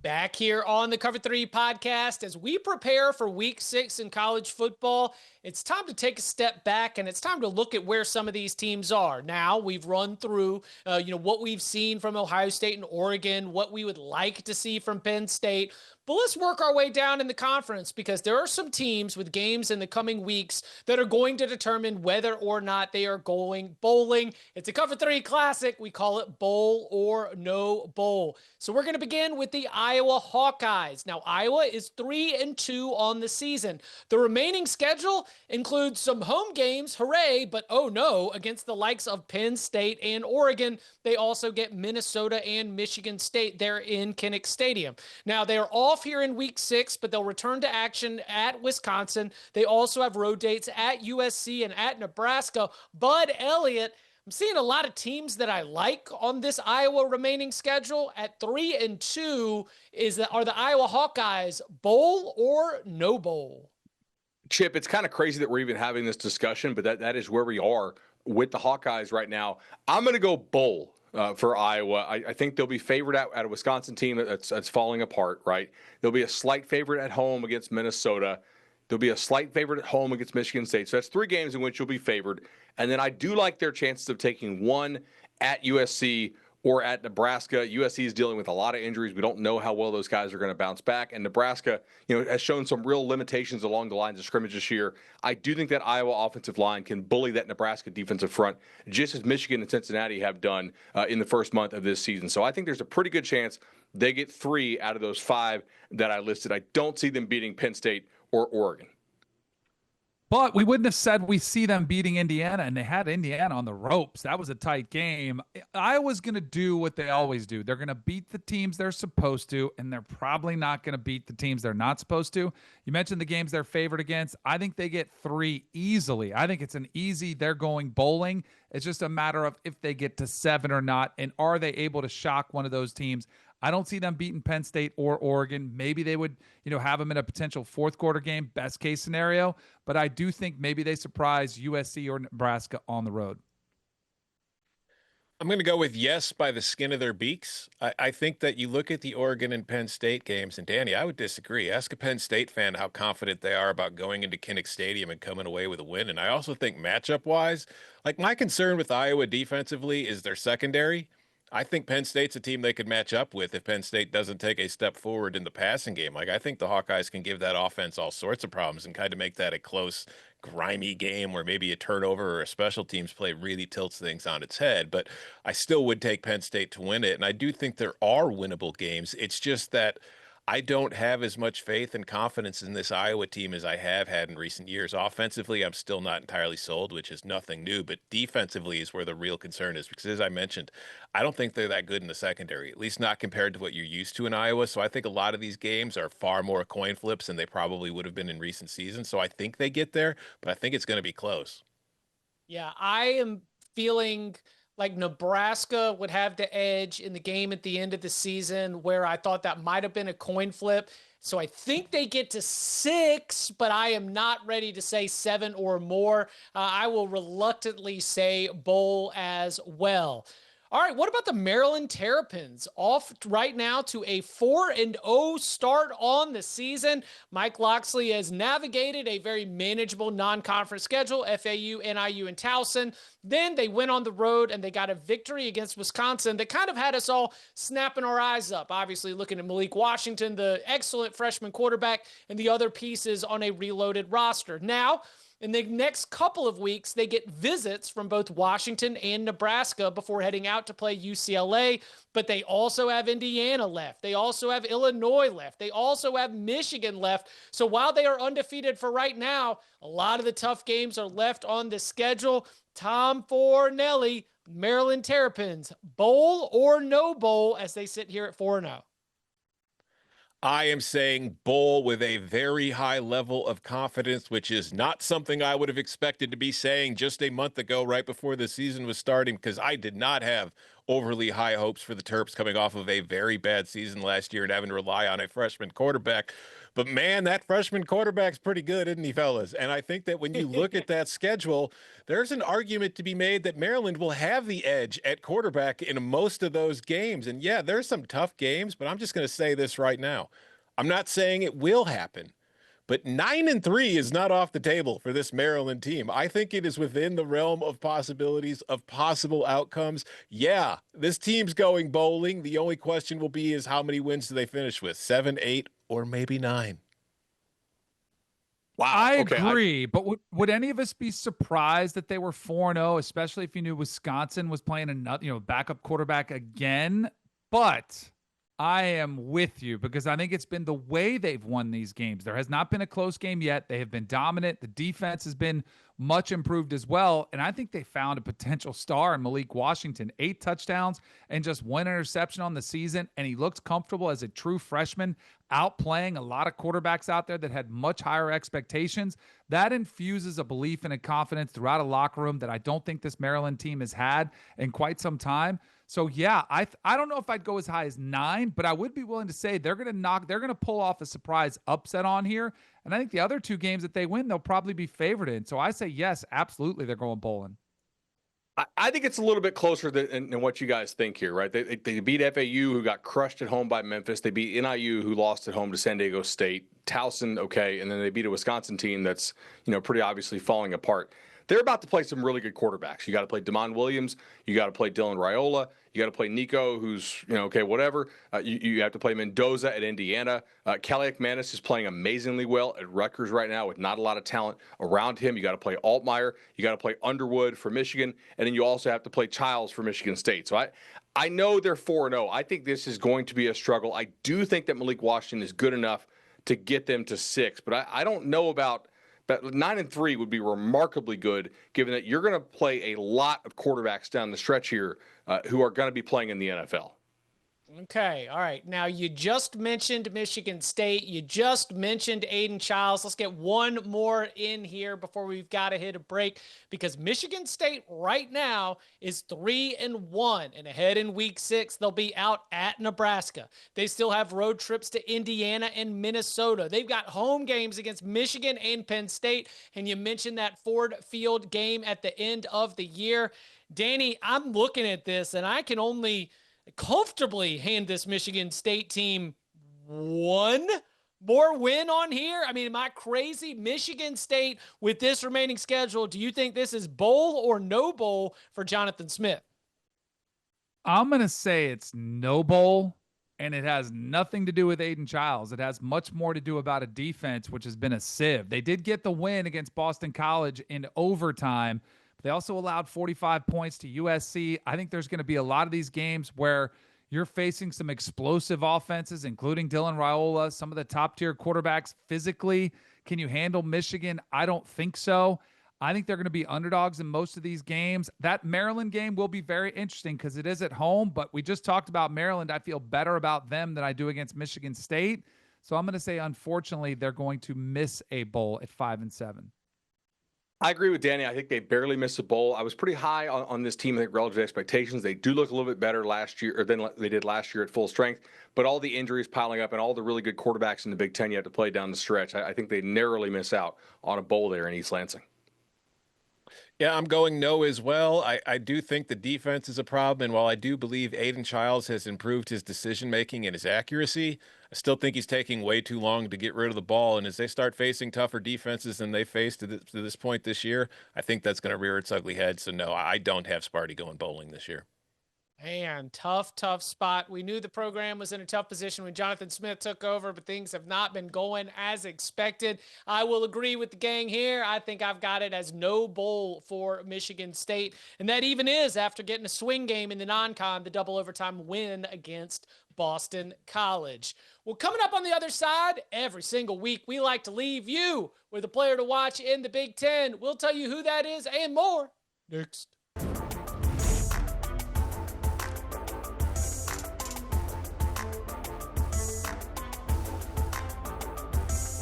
Back here on the Cover 3 podcast as we prepare for week 6 in college football. It's time to take a step back and it's time to look at where some of these teams are. Now we've run through, what we've seen from Ohio State and Oregon, what we would like to see from Penn State. But let's work our way down in the conference because there are some teams with games in the coming weeks that are going to determine whether or not they are going bowling. It's a Cover 3 classic. We call it Bowl or No Bowl. So we're going to begin with the Iowa Hawkeyes. Now, Iowa is 3-2 on the season. The remaining schedule includes some home games, hooray, but oh no, against the likes of Penn State and Oregon. They also get Minnesota and Michigan State there in Kinnick Stadium. Now, they are off here in week 6, but they'll return to action at Wisconsin. They also have road dates at USC and at Nebraska. Bud Elliott, I'm seeing a lot of teams that I like on this Iowa remaining schedule. At 3-2, are the Iowa Hawkeyes bowl or no bowl? Chip, it's kind of crazy that we're even having this discussion, but that is where we are with the Hawkeyes right now. I'm going to go bowl for Iowa. I think they'll be favored at a Wisconsin team that's falling apart, right? They'll be a slight favorite at home against Minnesota. There'll be a slight favorite at home against Michigan State. So that's 3 games in which you'll be favored. And then I do like their chances of taking one at USC or at Nebraska. USC is dealing with a lot of injuries. We don't know how well those guys are going to bounce back. And Nebraska, has shown some real limitations along the lines of scrimmage this year. I do think that Iowa offensive line can bully that Nebraska defensive front, just as Michigan and Cincinnati have done in the first month of this season. So I think there's a pretty good chance they get 3 out of those 5 that I listed. I don't see them beating Penn State or Oregon. But we wouldn't have said we see them beating Indiana, and they had Indiana on the ropes. That was a tight game. Iowa's going to do what they always do. They're going to beat the teams they're supposed to, and they're probably not going to beat the teams they're not supposed to. You mentioned the games they're favored against. I think they get 3 easily. I think it's an easy, they're going bowling. It's just a matter of if they get to 7 or not, and are they able to shock one of those teams. I don't see them beating Penn State or Oregon. Maybe they would, have them in a potential fourth quarter game, best case scenario. But I do think maybe they surprise USC or Nebraska on the road. I'm going to go with yes by the skin of their beaks. I think that you look at the Oregon and Penn State games, and Danny, I would disagree. Ask a Penn State fan how confident they are about going into Kinnick Stadium and coming away with a win. And I also think matchup-wise, my concern with Iowa defensively is their secondary. I think Penn State's a team they could match up with if Penn State doesn't take a step forward in the passing game. I think the Hawkeyes can give that offense all sorts of problems and kind of make that a close, grimy game where maybe a turnover or a special teams play really tilts things on its head. But I still would take Penn State to win it. And I do think there are winnable games. It's just that I don't have as much faith and confidence in this Iowa team as I have had in recent years. Offensively, I'm still not entirely sold, which is nothing new, but defensively is where the real concern is because, as I mentioned, I don't think they're that good in the secondary, at least not compared to what you're used to in Iowa. So I think a lot of these games are far more coin flips than they probably would have been in recent seasons. So I think they get there, but I think it's going to be close. Yeah, I am feeling like Nebraska would have the edge in the game at the end of the season where I thought that might have been a coin flip. So I think they get to 6, but I am not ready to say 7 or more. I will reluctantly say bowl as well. All right, what about the Maryland Terrapins? Off right now to a 4-0 start on the season. Mike Locksley has navigated a very manageable non-conference schedule, FAU, NIU, and Towson. Then they went on the road and they got a victory against Wisconsin that kind of had us all snapping our eyes up. Obviously, looking at Malik Washington, the excellent freshman quarterback, and the other pieces on a reloaded roster. Now, in the next couple of weeks, they get visits from both Washington and Nebraska before heading out to play UCLA, but they also have Indiana left. They also have Illinois left. They also have Michigan left. So while they are undefeated for right now, a lot of the tough games are left on the schedule. Tom Fornelli, Maryland Terrapins, bowl or no bowl as they sit here at 4-0. I am saying bowl with a very high level of confidence, which is not something I would have expected to be saying just a month ago, right before the season was starting, because I did not have overly high hopes for the Terps coming off of a very bad season last year and having to rely on a freshman quarterback. But man, that freshman quarterback's pretty good, isn't he, fellas? And I think that when you look at that schedule, there's an argument to be made that Maryland will have the edge at quarterback in most of those games. And yeah, there's some tough games, but I'm just going to say this right now. I'm not saying it will happen, but 9-3 is not off the table for this Maryland team. I think it is within the realm of possibilities, of possible outcomes. Yeah, this team's going bowling. The only question will be is how many wins do they finish with? 7, 8, or maybe 9? Wow. I agree, but would any of us be surprised that they were 4-0, especially if you knew Wisconsin was playing another, backup quarterback again? But I am with you because I think it's been the way they've won these games. There has not been a close game yet. They have been dominant. The defense has been much improved as well. And I think they found a potential star in Malik Washington. 8 touchdowns and just 1 interception on the season. And he looks comfortable as a true freshman, outplaying a lot of quarterbacks out there that had much higher expectations. That infuses a belief and a confidence throughout a locker room that I don't think this Maryland team has had in quite some time. So yeah, I don't know if I'd go as high as 9, but I would be willing to say they're going to pull off a surprise upset on here. And I think the other 2 games that they win, they'll probably be favored in. So I say yes, absolutely, they're going bowling. I think it's a little bit closer than what you guys think here, right? They beat FAU, who got crushed at home by Memphis. They beat NIU, who lost at home to San Diego State. Towson, okay, and then they beat a Wisconsin team that's pretty obviously falling apart. They're about to play some really good quarterbacks. You got to play Damon Williams. You got to play Dylan Raiola. You got to play Nico, who's, okay, whatever. You have to play Mendoza at Indiana. Kelly McManus is playing amazingly well at Rutgers right now with not a lot of talent around him. You got to play Altmaier. You got to play Underwood for Michigan. And then you also have to play Childs for Michigan State. So I know they're 4-0. I think this is going to be a struggle. I do think that Malik Washington is good enough to get them to 6. But I don't know about – but 9-3 would be remarkably good, given that you're going to play a lot of quarterbacks down the stretch here who are going to be playing in the NFL. Okay. All right. Now, you just mentioned Michigan State. You just mentioned Aiden Childs. Let's get one more in here before we've got to hit a break, because Michigan State right now is 3-1 and ahead in week 6. They'll be out at Nebraska. They still have road trips to Indiana and Minnesota. They've got home games against Michigan and Penn State. And you mentioned that Ford Field game at the end of the year. Danny, I'm looking at this and I can only comfortably hand this Michigan State team one more win on here. I mean, am I crazy? Michigan State with this remaining schedule, do you think this is bowl or no bowl for Jonathan Smith? I'm going to say it's no bowl, and it has nothing to do with Aiden Childs. It has much more to do about a defense, which has been a sieve. They did get the win against Boston College in overtime. They also allowed 45 points to USC. I think there's going to be a lot of these games where you're facing some explosive offenses, including Dylan Raiola, some of the top-tier quarterbacks physically. Can you handle Michigan? I don't think so. I think they're going to be underdogs in most of these games. That Maryland game will be very interesting because it is at home, but we just talked about Maryland. I feel better about them than I do against Michigan State. So I'm going to say, unfortunately, they're going to miss a bowl at 5-7. I agree with Danny. I think they barely missed a bowl. I was pretty high on this team, I think, relative to expectations. They do look a little bit better last year than they did last year at full strength. But all the injuries piling up and all the really good quarterbacks in the Big Ten you have to play down the stretch, I think they narrowly miss out on a bowl there in East Lansing. Yeah, I'm going no as well. I do think the defense is a problem. And while I do believe Aiden Childs has improved his decision-making and his accuracy, I still think he's taking way too long to get rid of the ball. And as they start facing tougher defenses than they faced to this point this year, I think that's going to rear its ugly head. So, no, I don't have Sparty going bowling this year. Man, tough spot. We knew the program was in a tough position when Jonathan Smith took over, but things have not been going as expected. I will agree with the gang here. I think I've got it as no bowl for Michigan State. And that even is after getting a swing game in the non-con, the double overtime win against Boston College. Well, coming up on the other side, every single week, we like to leave you with a player to watch in the Big Ten. We'll tell you who that is and more next.